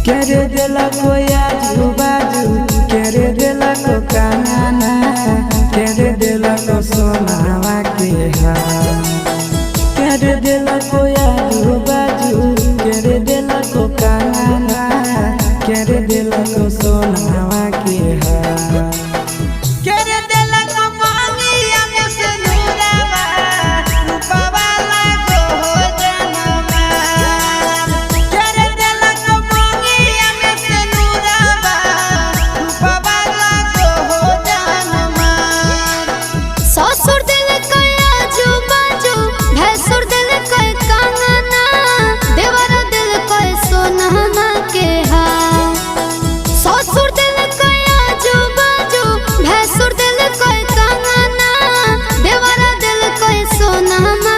केरे दिला कोई आजू बाजू केरे दिला को काना केरे दिला को सोनावा के हार केरे दिला कोई आजू